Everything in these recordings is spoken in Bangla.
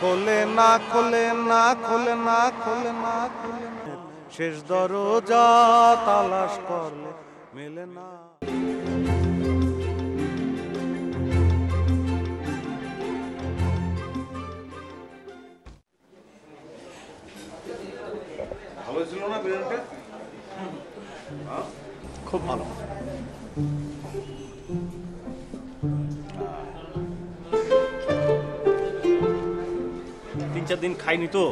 খোলে না খোলে না খোলে না খোলে না খোলে না, শেষ দরজা তালাশ করলে মেলে না। ভালো ছিল না বিরিয়ানিটা? খুব ভালো। তিন চার দিন খাইনি তো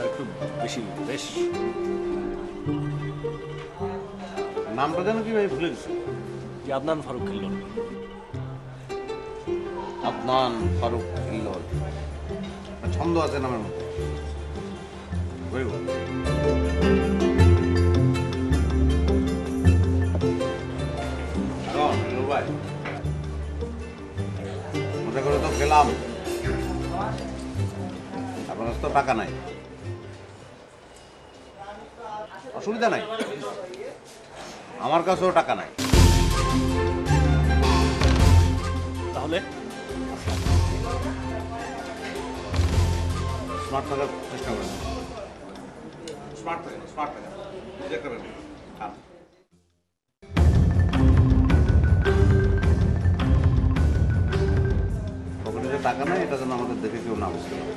একটু বেশি বেশ। নামটা যেন কি ভাই ভুলে গেছি? যে আদনান ফারুক খিল্লন। আদনান ফারুক খিল্লন, ছন্দ আছে নামের মধ্যে। মজা করে তো খেলাম, আপনার কাছে তো টাকা নাই। অসুবিধা নাই, আমার কাছেও টাকা নাই। তাহলে স্মার্ট থাকার চেষ্টা করেন। স্মার্ট থাকেন, স্মার্ট থাকেন, নিজে করবেন। পকেটে যে টাকা নাই, এটা যেন আমাদের দেখে কেউ না বুঝতে পারে।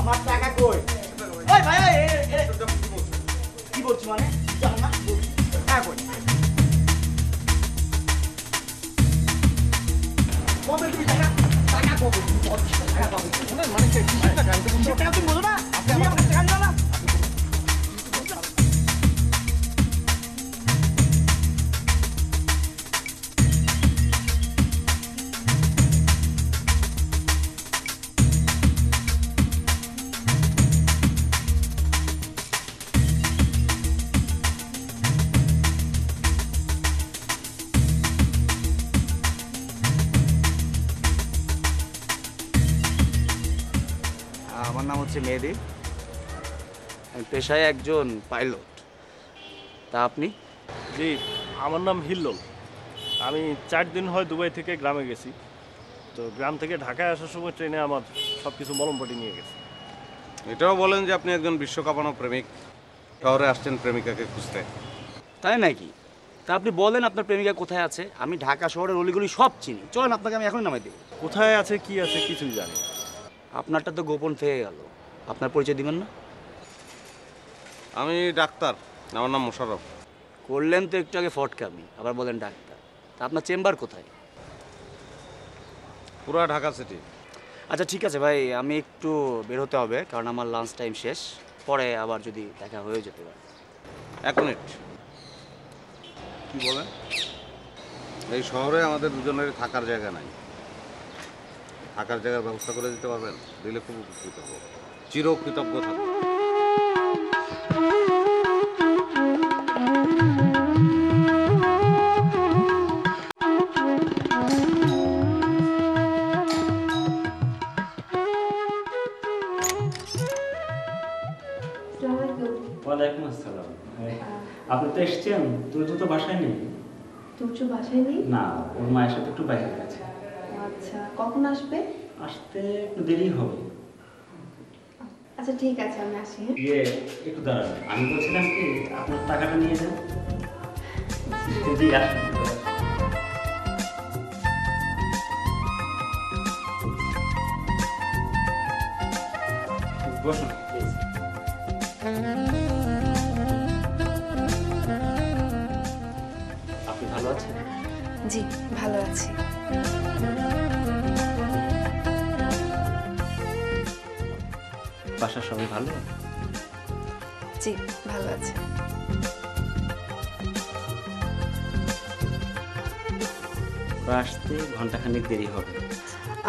আমার টাকা কই? ওই ভাই কি বলছিস মানে? জানো না টাকা কই? কবে তুমি টাকা টাকা কবে? টাকা কবে? মানে টাকা তুমি বলো না? আপনি আমার টাকা দিও না? আমার নাম হচ্ছে মেহেদি, আমি পেশায় একজন পাইলট। তা আপনি? জি, আমার নাম হিল্লোল। আমি 4 দিন হয় দুবাই থেকে গ্রামে গেছি। তো গ্রাম থেকে ঢাকায় আসার সময় ট্রেনে আমার সব কিছু মলমপটি নিয়ে গেছে। এটাও বলেন যে আপনি একজন বিশ্বকাপানো প্রেমিক, শহরে আসছেন প্রেমিকাকে খুঁজতে। তাই নাকি? তা আপনি বলেন আপনার প্রেমিকা কোথায় আছে? আমি ঢাকা শহরের অলিগলি সব চিনি, চলেন আপনাকে আমি এখনই নামাই দিই। কোথায় আছে কি আছে কিছুই জানি না। আপনারটা তো গোপন থেকে গেল, আপনার পরিচয় দিবেন না? আমি ডাক্তার, আমার নাম মোশাররফ। করলেন তো একটু আগে ফটকামি, আবার বলেন ডাক্তার। তা আপনার চেম্বার কোথায়? পুরা ঢাকা সিটি। আচ্ছা ঠিক আছে ভাই, আমি একটু বের হতে হবে, কারণ আমার লাঞ্চ টাইম শেষ। পরে আবার যদি দেখা হয়ে যেতে পারে। 1 মিনিট। কি বলেন? এই শহরে আমাদের দুজনেরই থাকার জায়গা নাই। থাকার জায়গার ব্যবস্থা করে দিতে পারবেন? দিলে খুব উপকৃত হব, চিরকৃতজ্ঞ থাকবো। ওয়ালাইকুম আসসালাম। আপনি তো এসছেন? তুই তো বাসায় নেই। তুর্য বাসায় নেই? না, ওর মায়ের সাথে একটু বাইরে গেছে। আচ্ছা, কখন আসবে? আসতে একটু দেরি হবে। আচ্ছা ঠিক আছে, আমি আসি। হ্যাঁ ইয়ে, একটু দাঁড়ান, আমি বলছিলাম কি আপনার টাকাটা নিয়ে যান। জি আসুন। বসুন প্লিজ। আপনি ভালো আছেন? জি ভালো আছি। বাসার সবাই ভালো? জি ভালো আছে। আসতে ঘন্টাখানেক দেরি হবে।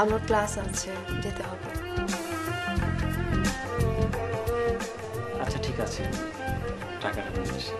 আমার ক্লাস আছে, যেতে হবে। আচ্ছা ঠিক আছে, টাকাটা নিয়ে আসি।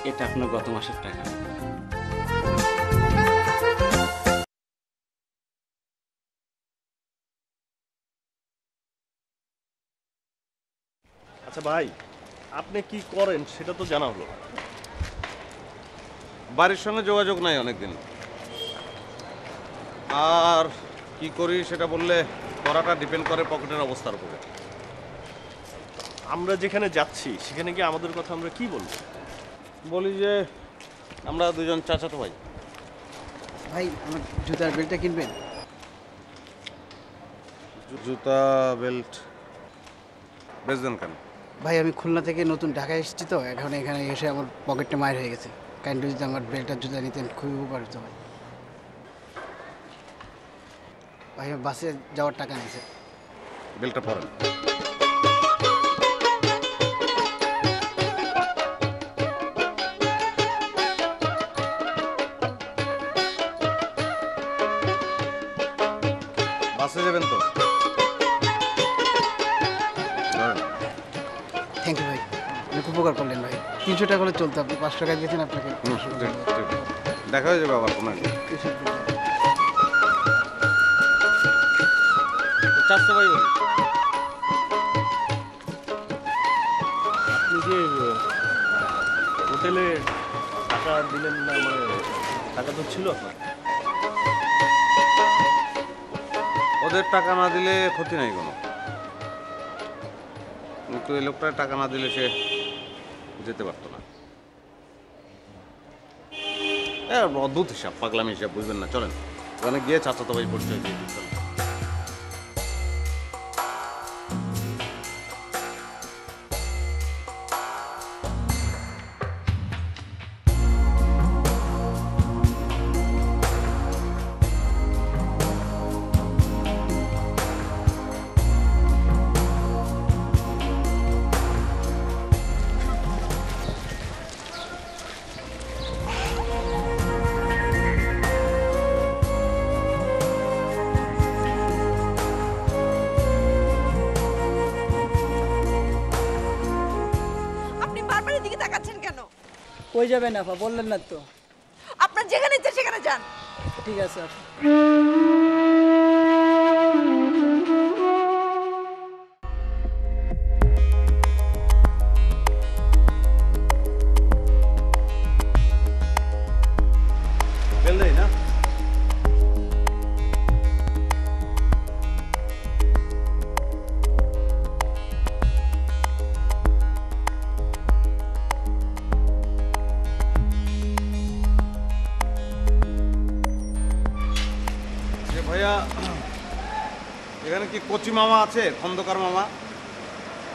এটা আপনার গত মাসের টাকা। আচ্ছা ভাই, আপনি কি করেন সেটা তো জানা হলো। বাড়ির সঙ্গে যোগাযোগ নাই অনেকদিন, আর কি করি সেটা বললে করাটা ডিপেন্ড করে পকেটের অবস্থার উপরে। আমরা যেখানে যাচ্ছি সেখানে গিয়ে আমাদের কথা আমরা কি বলবো? বলি যে আমরা দুজন চাচাতো ভাই। ভাই আমার জুতার বেল্টটা কিনবেন? জুতা বেল্ট বেচবেন কেন? ভাই আমি খুলনা থেকে নতুন ঢাকায় এসেছি তো, এখন এখানে এসে আমার পকেটটা মায়ের হয়ে গেছে। কাইন্ডলি যদি আমার বেল্টটার জুতা নিতেন খুবই উপকারিত হয়। ভাই আমার বাসে যাওয়ার টাকা নিয়েছে। বেল্টটা পরেন। বাসে যাবেন তো? ধরেন। থ্যাংক ইউ ভাই, আপনি খুব উপকার করলেন ভাই। 300 টাকা হলে চলতো, আপনি 500 টাকা দিয়েছেন, আপনাকে ঠিক, ঠিক। দেখা হয়ে যাবে আবার কোনো একদিন। চারশো ভাই বলি। আপনি যে হোটেলে টাকা দিলেন না, মানে টাকা তো ছিল আপনার। ওদের টাকা না দিলে ক্ষতি নাই কোনো, কিন্তু এই লোকটার টাকা না দিলে সে যেতে পারতো না। অদ্ভুত হিসাব, পাগলামি হিসাব, বুঝবেন না। চলেন ওখানে গিয়ে চাচাতো ভাই পরিচয় দিয়ে দিই। চলেন। আপনি বারবার এদিকে তাকাচ্ছেন কেন? কই যাবেন আপা, বললেন না তো? আপনার যেখানে ইচ্ছে সেখানে যান। ঠিক আছে আপা। বেল দেই না? যে ভাইয়া, এখানে কি কচি মামা আছে? খন্দকার মামা,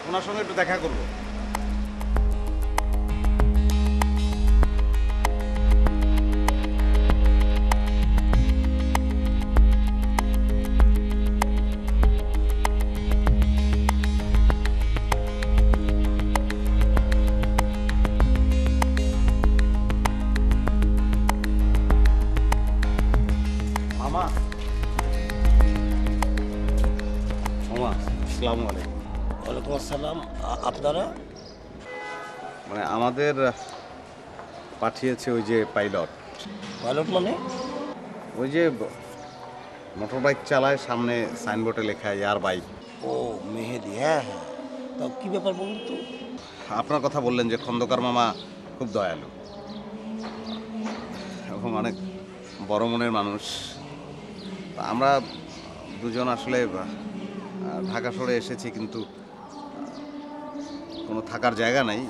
ওনার সঙ্গে একটু দেখা করবো। মামা, মামা আসসালামু আলাইকুম। ওয়ালাইকুম আসসালাম। আপনারা? মানে আমাদের পাঠিয়েছে ওই যে পাইলট। পাইলট মানে? ওই যে মোটর বাইক চালায়, সামনে সাইনবোর্ডে লেখা এয়ার বাইক। ও মেহেদি, হ্যাঁ হ্যাঁ। তা কী ব্যাপার বলুন তো? আপনার কথা বললেন যে খন্দকার মামা খুব দয়ালু এবং অনেক বড় মনের মানুষ। আমরা দুজন আসলে ঢাকা শহরে এসেছি, কিন্তু কোনো থাকার জায়গা নাই।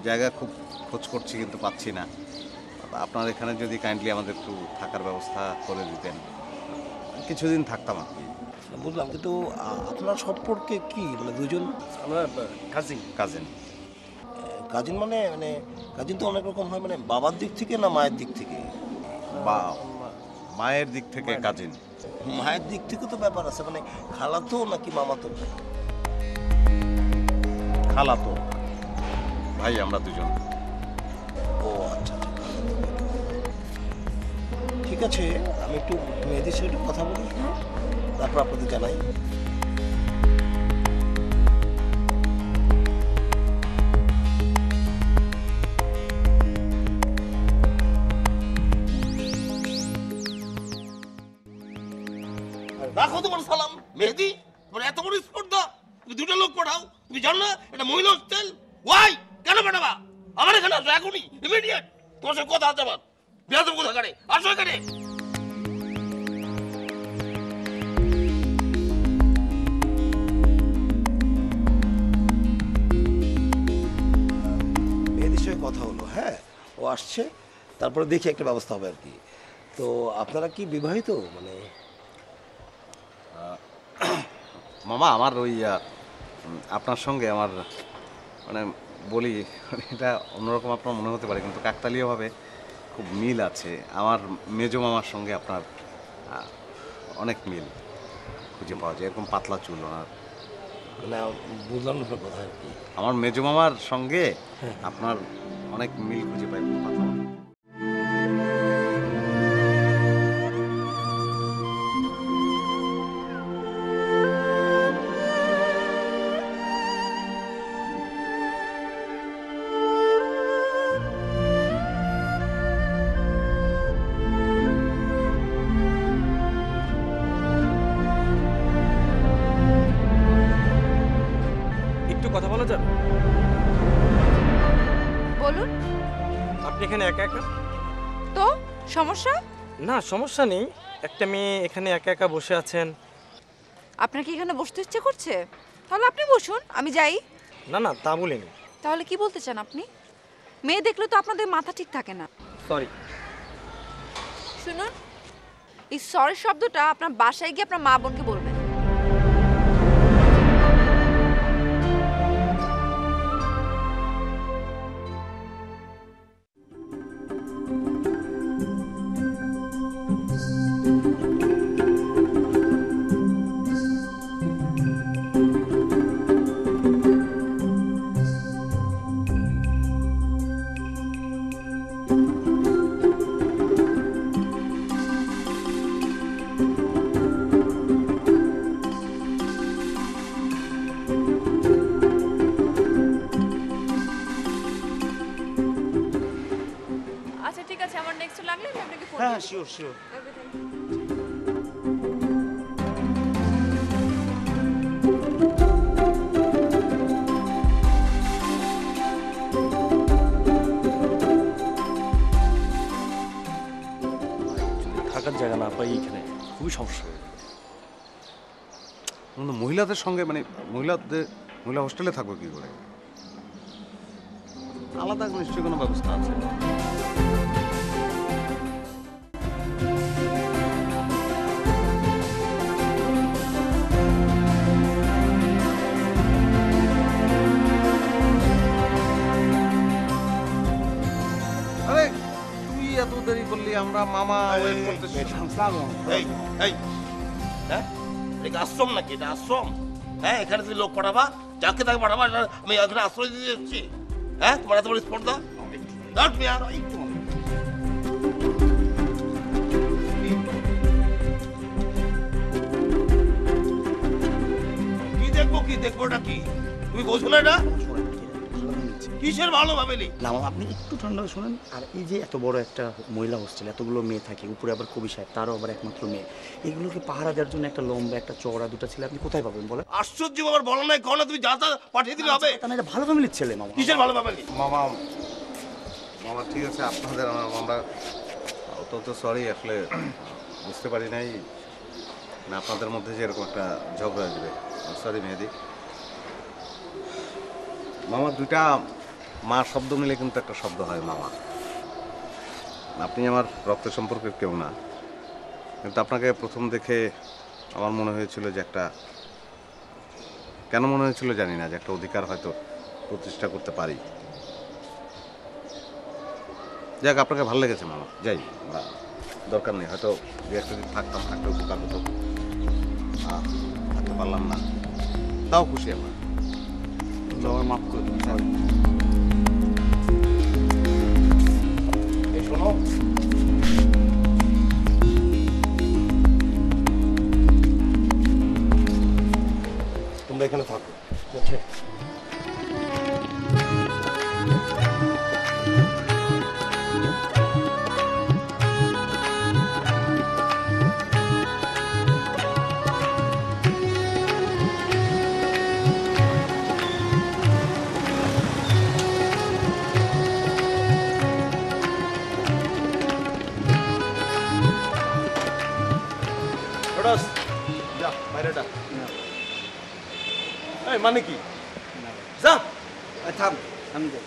জায়গা খুব খোঁজ করছি কিন্তু পাচ্ছি না। আপনার এখানে যদি কাইন্ডলি আমাদের একটু থাকার ব্যবস্থা করে দিতেন, কিছুদিন থাকতাম আর কি। বুঝলাম, কিন্তু আপনার সম্পর্কে কি মানে দুজন আমরা কাজিন। কাজিন। কাজিন মানে মানে কাজিন তো অনেক রকম হয়, মানে বাবার দিক থেকে না মায়ের দিক থেকে? বা মায়ের দিক থেকে কাজিন। মায়ের দিক থেকে তো ব্যাপার আছে, মানে খালাতো নাকি মামাতো? খালাতো ভাই আমরা দুজন। ও আচ্ছা আচ্ছা, ঠিক আছে, আমি একটু মেয়েদের সাথে একটু কথা বলি, তারপর আপনাদের জানাই। রাখো তোমার সালাম। মেহেদি, তোমার এত বড় স্পর্ধা, তুমি দুটো লোক পাঠাও, তুমি জানো না এটা মহিলা হোস্টেল? ওয়াই কেন পাঠাবা? আমার এখানে আসো এখনই, ইমিডিয়েট। তোমার সাথে কথা আছে আমার। বিয়াদব কোথাকারে, আসো এখানে। মেয়েদের সঙ্গে কথা হলো, হ্যাঁ ও আসছে, তারপরে দেখি একটা ব্যবস্থা হবে আর কি। তো আপনারা কি বিবাহিত? মানে মামা আমার ওই আপনার সঙ্গে আমার মানে বলি এটা অন্যরকম আপনার মনে হতে পারে, কিন্তু কাকতালীয়ভাবে খুব মিল আছে। আমার মেজো মামার সঙ্গে আপনার অনেক মিল খুঁজে পাওয়া যায়। এরকম পাতলা চুল ওনার। মানে বুঝলাম না আপনার কথা আর কি। আমার মেজো মামার সঙ্গে আপনার অনেক মিল খুঁজে পাই, পাতলা। একটু কথা বলা যাবে? বলুন। আপনি এখানে একা একা? তো সমস্যা? না সমস্যা নেই, একটা মেয়ে এখানে একা একা বসে আছেন। আপনার কি এখানে বসতে ইচ্ছে করছে? তাহলে আপনি বসুন, আমি যাই। না না তা বলিনি। তাহলে কি বলতে চান আপনি? মেয়ে দেখলে তো আপনাদের মাথা ঠিক থাকে না। সরি। শুনুন, এই সরি শব্দটা আপনার বাসায় গিয়ে আপনার মা বোনকে বলবেন। আচ্ছা ঠিক আছে, আমার নেক্সট লাগলে আমি আপনাকে ফোন হ্যাঁ শিওর শিওর। থাকার জায়গা না পাই এখানে খুবই সমস্যা হয়ে যাবে। কিন্তু মহিলাদের সঙ্গে মানে মহিলা হোস্টেলে থাকবো কি করে? আলাদা নিশ্চয়ই কোনো ব্যবস্থা আছে। আরে তুই এত দেরি করলি, আমরা মামা ওয়েট করতেছি। এই এই হ্যাঁ, এটা আশ্রম নাকি? এটা আশ্রম? হ্যাঁ, এখানে তুমি লোক পাঠাবা, যাকে তাকে পাঠাবা। আমি এখানে আশ্রয় দিতে এসেছি? হ্যাঁ, তোমার এত বড় স্পর্ধা? তুমি আর একটু কি দেখবো? কি দেখবো? এটা কি তুমি বোঝো না? এটা কিসের ভালো ভাবেলি? না মামা, আপনি একটু ঠান্ডা শুনেন। আর এই যে এত বড় একটা মহিলা হোস্টেল, এতগুলো মেয়ে থাকে, উপরে আবার কবি সাহেব, তারও আবার একমাত্র মেয়ে, এগুলোকে পাহারা দেওয়ার জন্য একটা লম্বা একটা চওড়া দুটো ছেলে আপনি কোথায় পাবেন বলেন? আশ্চর্য, বাবার বলো নাই কখনো? তুমি যা তা পাঠিয়ে দিলে হবে? না, এটা ভালো ফ্যামিলির ছেলে মামা। কিসের ভালো ভাবেলি? মামা মামা ঠিক আছে, আপনাদের আমরা অত সরি, আসলে বুঝতে পারি নাই না আপনাদের মধ্যে যে এরকম একটা ঝগড়া আসবে। সরি মেহেদি। মামা দুইটা মা শব্দ মিলে কিন্তু একটা শব্দ হয় মামা। আপনি আমার রক্তের সম্পর্কের কেউ না, কিন্তু আপনাকে প্রথম দেখে আমার মনে হয়েছিল যে একটা, কেন মনে হয়েছিল জানি না, যে একটা অধিকার হয়তো প্রতিষ্ঠা করতে পারি। যাক, আপনাকে ভালো লেগেছে মামা, যাই, দরকার নেই, হয়তো দু একটা দিন থাকতাম, থাকলে উপকার হতো, থাকতে পারলাম না, তাও খুশি আমার। আমার মাফ করে দিন। এই শোনো, তোমরা এখানে থাকো। যা বাইরেটা এই মানে কি যা থাম, আমি যাই।